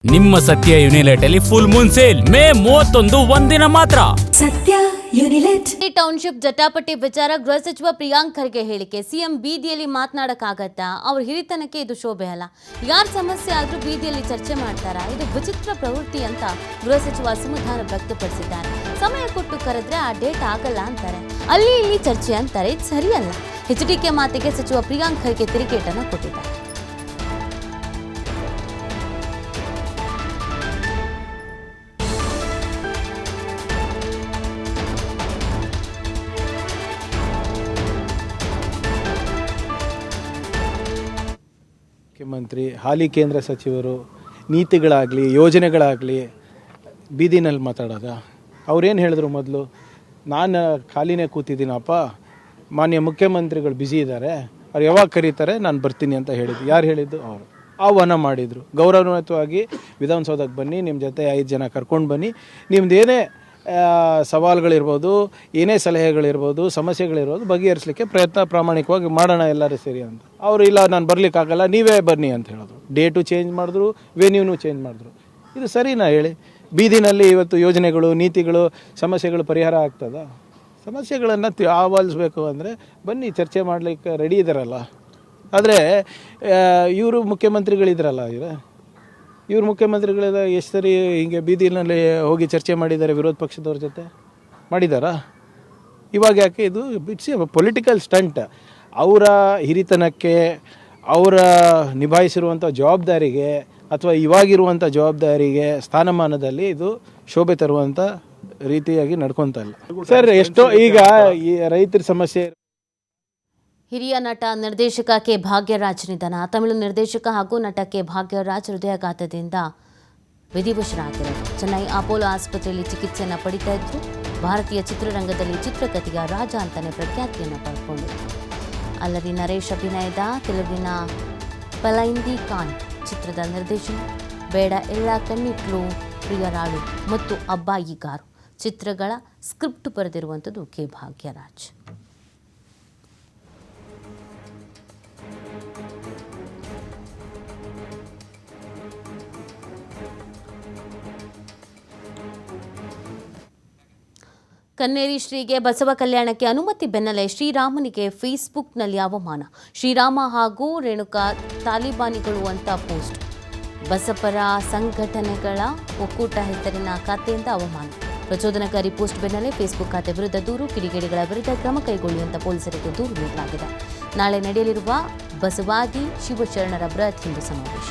ನಿಮ್ಮ ಸತ್ಯ ಯುನಿಲೆಟ್ ಅಲ್ಲಿ ಫುಲ್ ಮೂನ್ ಸೇಲ್ ಮೇ 31 ಒಂದಿನ ಮಾತ್ರ. ಸತ್ಯ ಯುನಿಲೆಟ್ ಟೌನ್ಶಿಪ್ ಜಟಾಪಟಿ ವಿಚಾರ ಗೃಹ ಸಚಿವ ಪ್ರಿಯಾಂಕ್ ಖರ್ಗೆ ಹೇಳಿಕೆ. ಸಿಎಂ ಬೀದಿಯಲ್ಲಿ ಮಾತನಾಡಕ್ಕಾಗತ್ತಾ? ಅವ್ರ ಹಿರಿತನಕ್ಕೆ ಇದು ಶೋಭೆ ಅಲ್ಲ. ಯಾರ ಸಮಸ್ಯೆ ಆದ್ರೂ ಬೀದಿಯಲ್ಲಿ ಚರ್ಚೆ ಮಾಡ್ತಾರಾ? ಇದು ವಿಚಿತ್ರ ಪ್ರವೃತ್ತಿ ಅಂತ ಗೃಹ ಸಚಿವ ಅಸಮಾಧಾನ ವ್ಯಕ್ತಪಡಿಸಿದ್ದಾರೆ. ಸಮಯ ಕೊಟ್ಟು ಕರೆದ್ರೆ ಆ ಡೇಟ್ ಆಗಲ್ಲ ಅಂತಾರೆ, ಅಲ್ಲಿ ಇಲ್ಲಿ ಚರ್ಚೆ ಅಂತಾರೆ. ಇದು ಸರಿಯಲ್ಲ. ಎಚ್ಡಿಕೆ ಮಾತಿಗೆ ಸಚಿವ ಪ್ರಿಯಾಂಕ್ ಖರ್ಗೆ ತಿರುಗೇಟನ್ನು ಕೊಟ್ಟಿದ್ದಾರೆ. ಮುಖ್ಯಮಂತ್ರಿ, ಹಾಲಿ ಕೇಂದ್ರ ಸಚಿವರು ನೀತಿಗಳಾಗಲಿ ಯೋಜನೆಗಳಾಗಲಿ ಬೀದಿನಲ್ಲಿ ಮಾತಾಡೋದ? ಅವ್ರೇನು ಹೇಳಿದ್ರು ಮೊದಲು? ನಾನು ಖಾಲಿನೇ ಕೂತಿದ್ದೀನಪ್ಪ, ಮಾನ್ಯ ಮುಖ್ಯಮಂತ್ರಿಗಳು ಬ್ಯುಸಿ ಇದ್ದಾರೆ, ಅವ್ರು ಯಾವಾಗ ಕರೀತಾರೆ ನಾನು ಬರ್ತೀನಿ ಅಂತ ಹೇಳಿದ್ದು. ಯಾರು ಹೇಳಿದ್ದು? ಅವರು ಆಹ್ವಾನ ಮಾಡಿದರು. ಗೌರವಯುತವಾಗಿ ವಿಧಾನಸೌಧಕ್ಕೆ ಬನ್ನಿ, ನಿಮ್ಮ ಜೊತೆ 5 ಜನ ಕರ್ಕೊಂಡು ಬನ್ನಿ, ನಿಮ್ದು ಏನೇ ಸವಾಲುಗಳಿರ್ಬೋದು, ಏನೇ ಸಲಹೆಗಳಿರ್ಬೋದು, ಸಮಸ್ಯೆಗಳಿರ್ಬೋದು, ಬಗೆಹರಿಸಲಿಕ್ಕೆ ಪ್ರಯತ್ನ ಪ್ರಾಮಾಣಿಕವಾಗಿ ಮಾಡೋಣ ಎಲ್ಲರೂ ಸೇರಿ ಅಂತ. ಅವರು ಇಲ್ಲ ನಾನು ಬರಲಿಕ್ಕಾಗಲ್ಲ, ನೀವೇ ಬನ್ನಿ ಅಂತ ಹೇಳಿದ್ರು. ಡೇಟು ಚೇಂಜ್ ಮಾಡಿದ್ರು, ವೆನ್ಯೂನು ಚೇಂಜ್ ಮಾಡಿದ್ರು. ಇದು ಸರಿನಾ ಹೇಳಿ? ಬೀದಿನಲ್ಲಿ ಇವತ್ತು ಯೋಜನೆಗಳು, ನೀತಿಗಳು, ಸಮಸ್ಯೆಗಳು ಪರಿಹಾರ ಆಗ್ತದ? ಸಮಸ್ಯೆಗಳನ್ನು ಆವಾಲಿಸ್ಬೇಕು ಅಂದರೆ ಬನ್ನಿ, ಚರ್ಚೆ ಮಾಡಲಿಕ್ಕೆ ರೆಡಿ ಇದ್ದಾರಲ್ಲ. ಆದರೆ ಇವರು ಮುಖ್ಯಮಂತ್ರಿಗಳಿದ್ರಲ್ಲ, ಇವ್ರು ಮುಖ್ಯಮಂತ್ರಿಗಳೆಲ್ಲ ಎಷ್ಟು ಸರಿ ಹೀಗೆ ಬೀದಿನಲ್ಲಿ ಹೋಗಿ ಚರ್ಚೆ ಮಾಡಿದ್ದಾರೆ ವಿರೋಧ ಪಕ್ಷದವ್ರ ಜೊತೆ? ಮಾಡಿದಾರಾ? ಇವಾಗ ಯಾಕೆ? ಇದು ಇಟ್ಸ್ ಎ ಪೊಲಿಟಿಕಲ್ ಸ್ಟಂಟ್. ಅವರ ಹಿರಿತನಕ್ಕೆ, ಅವರ ನಿಭಾಯಿಸಿರುವಂಥ ಜವಾಬ್ದಾರಿಗೆ ಅಥವಾ ಇವಾಗಿರುವಂಥ ಜವಾಬ್ದಾರಿಗೆ ಸ್ಥಾನಮಾನದಲ್ಲಿ ಇದು ಶೋಭೆ ತರುವಂಥ ರೀತಿಯಾಗಿ ನಡ್ಕೊತಾ ಇಲ್ಲ ಸರ್. ಎಷ್ಟೋ ಈಗ ಈ ರೈತರ ಸಮಸ್ಯೆ. ಹಿರಿಯ ನಟ ನಿರ್ದೇಶಕ ಕೆ ಭಾಗ್ಯರಾಜ್ ನಿಧನ. ತಮಿಳು ನಿರ್ದೇಶಕ ಹಾಗೂ ನಟ ಕೆ ಭಾಗ್ಯರಾಜ್ ಹೃದಯಾಘಾತದಿಂದ ವಿಧಿವಶರಾಗಿದ್ದಾರೆ. ಚೆನ್ನೈ ಅಪೋಲೋ ಆಸ್ಪತ್ರೆಯಲ್ಲಿ ಚಿಕಿತ್ಸೆಯನ್ನು ಪಡಿತಾ ಇದ್ರು. ಭಾರತೀಯ ಚಿತ್ರರಂಗದಲ್ಲಿ ಚಿತ್ರಕಥೆಯ ರಾಜ ಅಂತಾನೆ ಪ್ರಖ್ಯಾತಿಯನ್ನು ಪಡ್ಕೊಂಡಿದ್ರು. ಅಲ್ಲದೆ ನರೇಶ್ ಅಭಿನಯದ ತೆಲುಗಿನ ಪಲೈಂದಿ ಖಾನ್ ಚಿತ್ರದ ನಿರ್ದೇಶನ, ಬೇಡ ಎಲ್ಲ ಕಣ್ಣಿಟ್ಲು, ಪ್ರಿಯರಾಳು ಮತ್ತು ಅಬ್ಬಾಯಿಗಾರು ಚಿತ್ರಗಳ ಸ್ಕ್ರಿಪ್ಟ್ ಬರೆದಿರುವಂಥದ್ದು ಕೆ ಭಾಗ್ಯರಾಜ್. ಕನ್ನೇರಿ ಶ್ರೀಗೆ ಬಸವ ಕಲ್ಯಾಣಕ್ಕೆ ಅನುಮತಿ ಬೆನ್ನಲ್ಲೇ ಶ್ರೀರಾಮನಿಗೆ ಫೇಸ್ಬುಕ್ನಲ್ಲಿ ಅವಮಾನ. ಶ್ರೀರಾಮ ಹಾಗೂ ರೇಣುಕಾ ತಾಲಿಬಾನಿಗಳು ಅಂತ ಪೋಸ್ಟ್. ಬಸಪರ ಸಂಘಟನೆಗಳ ಒಕ್ಕೂಟ ಹೆಸರಿನ ಖಾತೆಯಿಂದ ಅವಮಾನ. ಪ್ರಚೋದನಕಾರಿ ಪೋಸ್ಟ್ ಬೆನ್ನಲ್ಲೇ ಫೇಸ್ಬುಕ್ ಖಾತೆ ವಿರುದ್ಧ ದೂರು. ಕಿಡಿಗೇಡಿಗಳ ವಿರುದ್ಧ ಕ್ರಮ ಕೈಗೊಳ್ಳಿ ಅಂತ ಪೊಲೀಸರಿಗೆ ದೂರು ನೀಡಲಾಗಿದೆ. ನಾಳೆ ನಡೆಯಲಿರುವ ಬಸವಾದಿ ಶಿವಶರಣರ ಬೃಹತ್ ಹಿಂದೂ ಸಮಾವೇಶ.